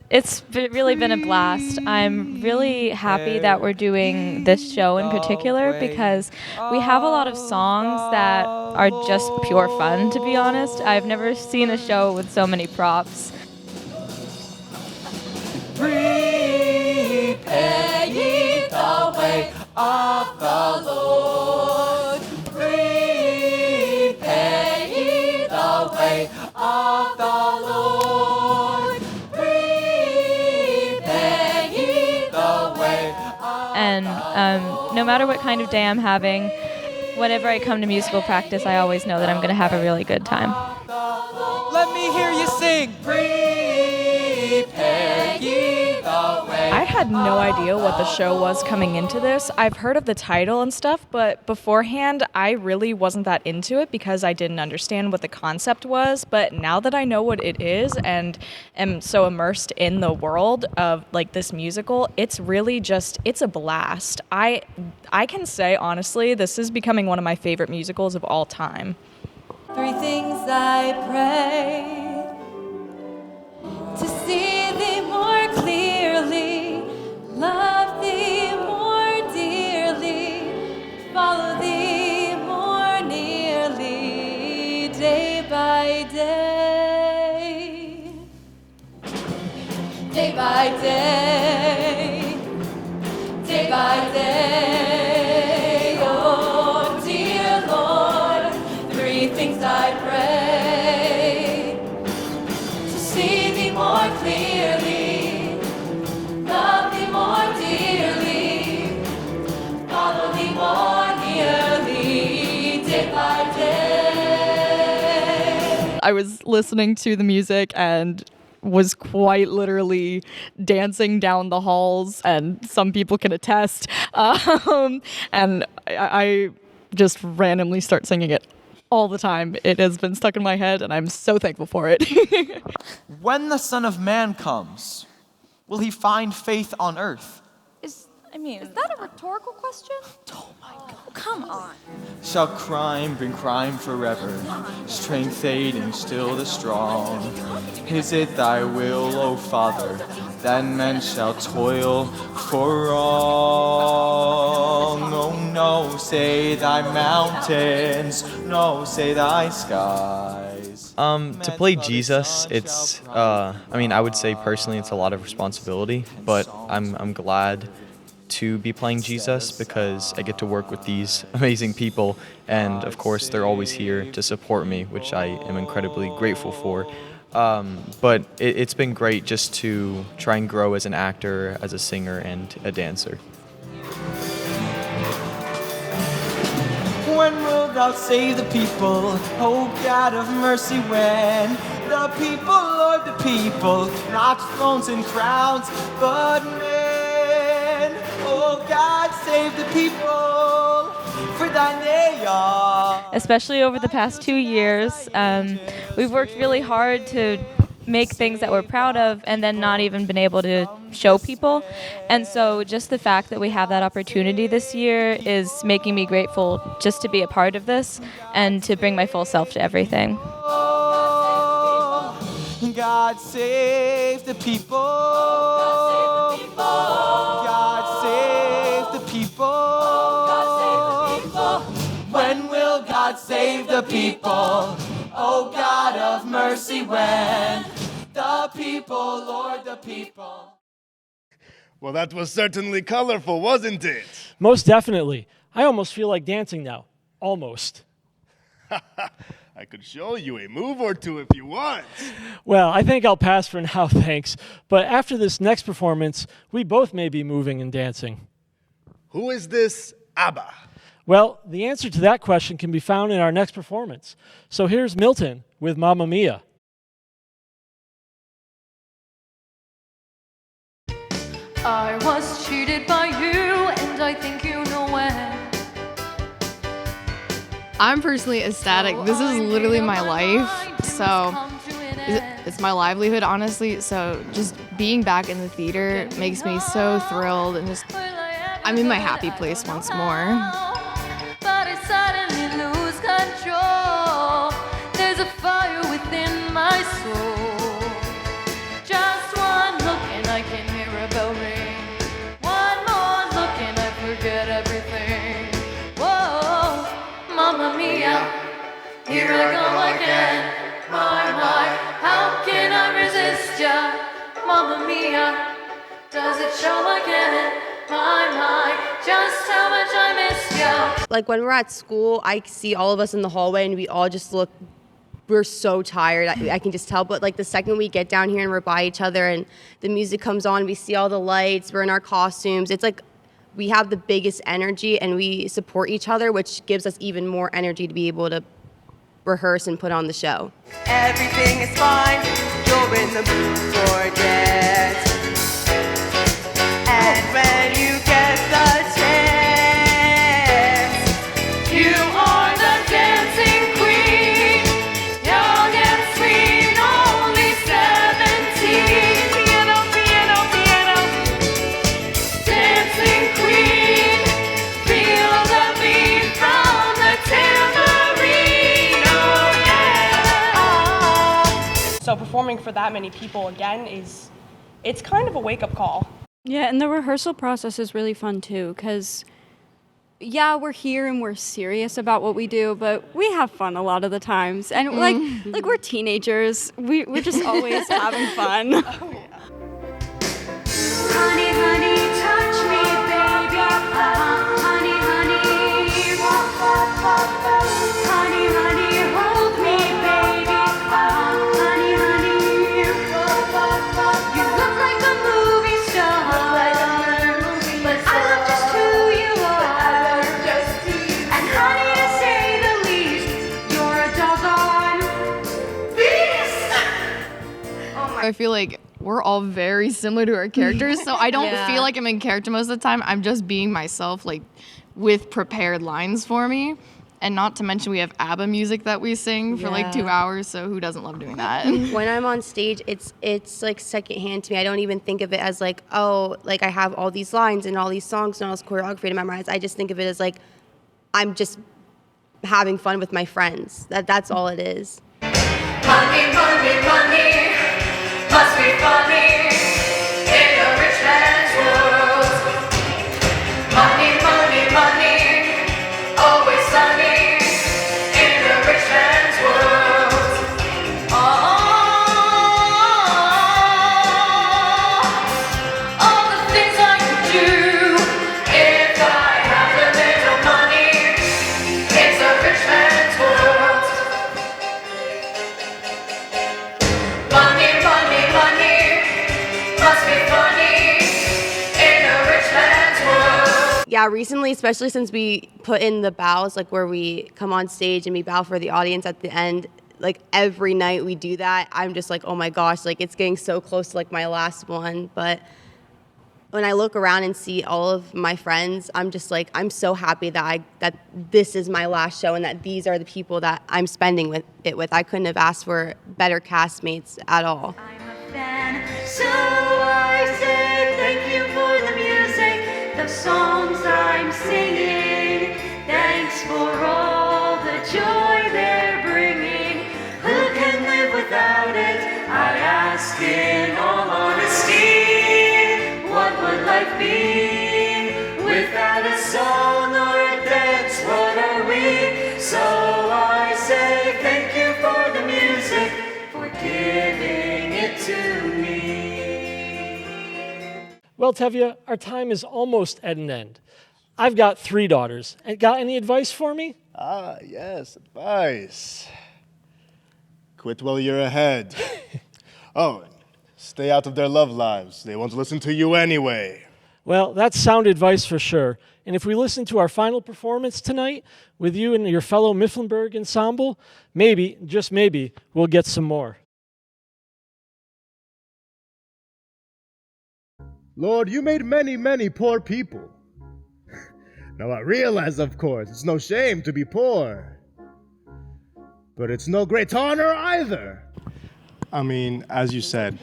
It's really been a blast. I'm really happy that we're doing this show in particular because we have a lot of songs that are just pure fun, to be honest. I've never seen a show with so many props. Prepare ye the way of the Lord. Prepare ye the way of the And no matter what kind of day I'm having, whenever I come to musical practice, I always know that I'm going to have a really good time. Let me hear you sing. Prepare ye the way. I had no idea what the show was coming into this. I've heard of the title and stuff, but beforehand, I really wasn't that into it because I didn't understand what the concept was. But now that I know what it is and am so immersed in the world of like this musical, it's really it's a blast. I can say honestly, this is becoming one of my favorite musicals of all time. 3 things I pray: to see thee more clearly, love thee more dearly, follow thee more nearly, day by day, day by day, day by day. Oh dear Lord, 3 things I pray: to see thee more clearly, love thee more dearly, follow thee more nearly, day by day. I was listening to the music and was quite literally dancing down the halls, and some people can attest. And I just randomly start singing it all the time. It has been stuck in my head, and I'm so thankful for it. When the Son of Man comes, will he find faith on earth? Is that a rhetorical question? Oh my God. Come on. Shall crime bring crime forever? Strength aiding still the strong. Is it thy will, O Father, that men shall toil for wrong? Oh no, say thy mountains, no, say thy skies. To play Jesus, it's, I would say personally it's a lot of responsibility, but I'm glad to be playing Jesus because I get to work with these amazing people, and of course they're always here to support me, which I am incredibly grateful for. But it's been great just to try and grow as an actor, as a singer, and a dancer. When will thou save the people? Oh God of mercy, when the people, Lord, the people, not thrones and crowns, but men. Oh God, save the people, for thine they are. Especially over the past 2 years, we've worked really hard to make things that we're proud of and then not even been able to show people. And so just the fact that we have that opportunity this year is making me grateful just to be a part of this and to bring my full self to everything. God save the people. God save the people. When will God save the people? Oh God of mercy, when the people, Lord, the people. Well, that was certainly colorful, wasn't it? Most definitely. I almost feel like dancing now. Almost. I could show you a move or two if you want. Well, I think I'll pass for now, thanks. But after this next performance, we both may be moving and dancing. Who is this ABBA? Well, the answer to that question can be found in our next performance. So here's Milton with Mamma Mia. I was cheated by you, and I think you know when. I'm personally ecstatic. This is literally my life, so it's my livelihood, honestly. So just being back in the theater makes me so thrilled, and just I'm in my happy place once more. But I suddenly lose control. There's a fire within my soul. Just one look and I can hear a bell ring. One more look and I forget everything. Whoa, Mamma Mia, here I go again. My, how can I resist ya? Mamma Mia, does it show again? My, just how much I miss ya. Like when we're at school, I see all of us in the hallway and we all just look, we're so tired. I can just tell. But like the second we get down here and we're by each other and the music comes on, we see all the lights, we're in our costumes. It's like we have the biggest energy and we support each other, which gives us even more energy to be able to rehearse and put on the show. Everything is fine, you're in the mood for it. And when you get the chance, you are the dancing queen, young and sweet, only 17. Piano, piano, piano, dancing queen, feel the beat from the tambourine, oh yeah. So performing for that many people again it's kind of a wake-up call. Yeah, and the rehearsal process is really fun too, because yeah, we're here and we're serious about what we do, but we have fun a lot of the times. And like we're teenagers. We're just always having fun. Honey, honey, touch me, baby. Honey, honey, honey, honey, hold me, baby. Honey, honey, you look like a movie star, but I love just who you are. And honey, to say the least, you're a doggone beast. I feel like we're all very similar to our characters, so I don't Yeah. feel like I'm in character most of the time. I'm just being myself, like with prepared lines for me. And not to mention we have ABBA music that we sing for like 2 Yeah. hours, so who doesn't love doing that? When I'm on stage, it's like secondhand to me. I don't even think of it as like, oh, like I have all these lines and all these songs and all this choreography to memorize. I just think of it as like I'm just having fun with my friends. That's all it is. Money, money, money, must be funny in a rich man's world. Money, money, money, always sunny in a rich man's world. All the things I could do if I had a little money. It's a rich man's world. Money, money, money, must be funny in a rich man's world. Yeah, recently, especially since we put in the bows, like where we come on stage and we bow for the audience at the end, like every night we do that, I'm just like, oh my gosh, like it's getting so close to like my last one. But when I look around and see all of my friends, I'm just like, I'm so happy that this is my last show and that these are the people that I'm spending it with. I couldn't have asked for better castmates at all. So I say thank you for the music, the songs I'm singing. Thanks for all the joy they're bringing. Who can live without it? I ask in all honesty. What would life be without a song or a dance? What are we? So I say thank you for the music, for giving it to me. Well, Tevye, our time is almost at an end. I've got 3 daughters. Got any advice for me? Ah, yes, advice. Quit while you're ahead. Oh, stay out of their love lives. They won't listen to you anyway. Well, that's sound advice for sure. And if we listen to our final performance tonight with you and your fellow Mifflinburg ensemble, maybe, just maybe, we'll get some more. Lord, you made many, many poor people. Now I realize, of course, it's no shame to be poor. But it's no great honor either. I mean, as you said,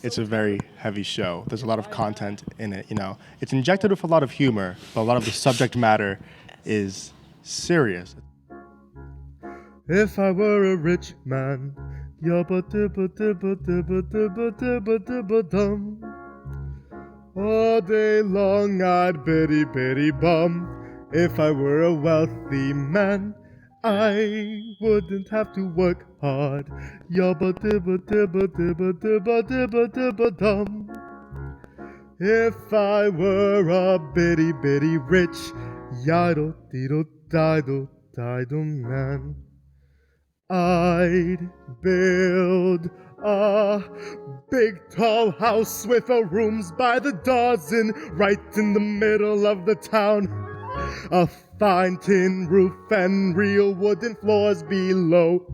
it's a very heavy show. There's a lot of content in it, you know. It's injected with a lot of humor, but a lot of the subject matter is serious. If I were a rich man, all day long I'd bitty bitty bum. If I were a wealthy man, I wouldn't have to work hard. Yabba dibba dibba dibba dibba dibba dibba dum. If I were a bitty bitty rich, yado dido dido dido man, I'd build a big tall house with rooms by the dozen right in the middle of the town. A fine tin roof and real wooden floors below.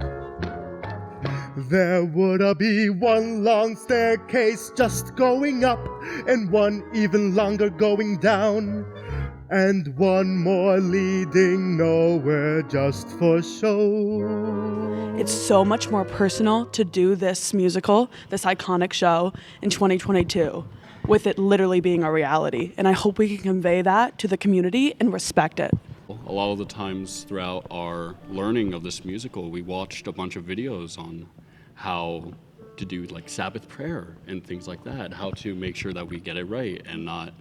There would be one long staircase just going up and one even longer going down. And one more leading nowhere just for show. It's so much more personal to do this musical, this iconic show in 2022, with it literally being a reality. And I hope we can convey that to the community and respect it. A lot of the times throughout our learning of this musical, we watched a bunch of videos on how to do like Sabbath prayer and things like that, how to make sure that we get it right and not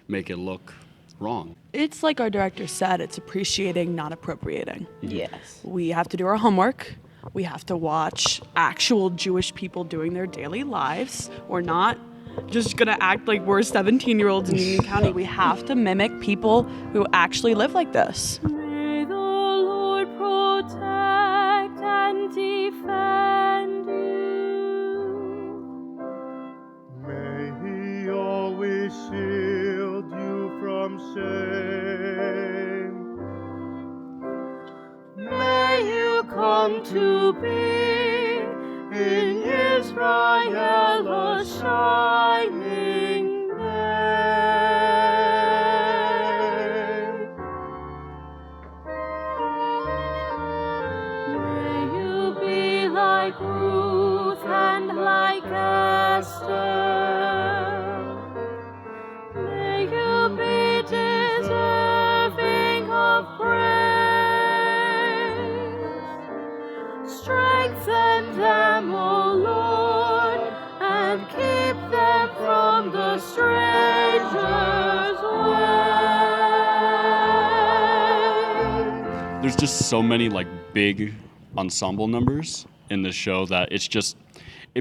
make it look wrong. It's like our director said, it's appreciating, not appropriating. Yes. We have to do our homework. We have to watch actual Jewish people doing their daily lives. We're not just gonna act like we're 17-year-olds in Union County. We have to mimic people who actually live like this. May the Lord protect and defend you. May He always shield you from shame. May you come to be in Israel a shining name. May you be like Ruth and like Esther. May you be deserving of praise. Strengthen them, O Lord, and keep them from the stranger's way. There's just so many like big ensemble numbers in this show that it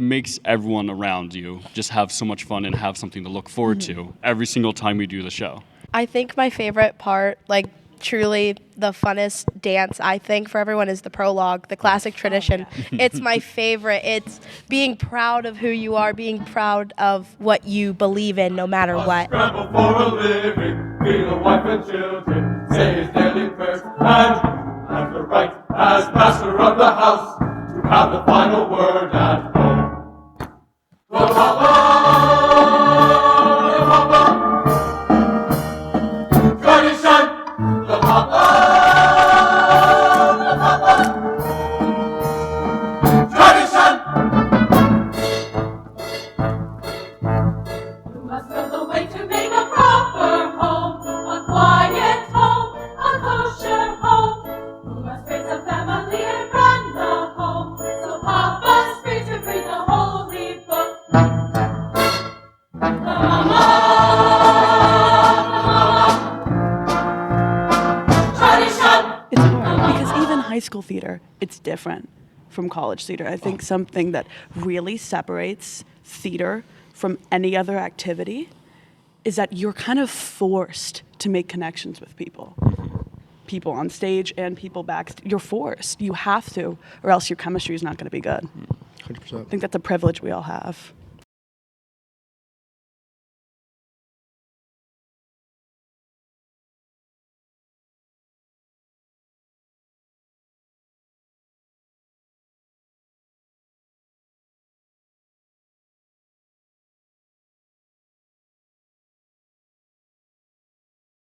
makes everyone around you just have so much fun and have something to look forward to every single time we do the show. I think my favorite part, like truly the funnest dance, I think, for everyone is the prologue, the classic tradition. It's my favorite. It's being proud of who you are, being proud of what you believe in no matter what. Scramble for a living, feed a wife and children, say his daily prayers, and you have the right, as master of the house, to have the final word at home. The Papa! Tradition! The Papa! Tradition! You must know the way to make a proper home, a quiet home, a kosher home. You must raise a family and run the home, so Papa's free to read the holy book. The mama, tradition. It's hard because even high school theater, it's different from college theater. I think something that really separates theater from any other activity is that you're kind of forced to make connections with people. People on stage and people backstage. You're forced. You have to, or else your chemistry is not going to be good. 100%. I think that's a privilege we all have.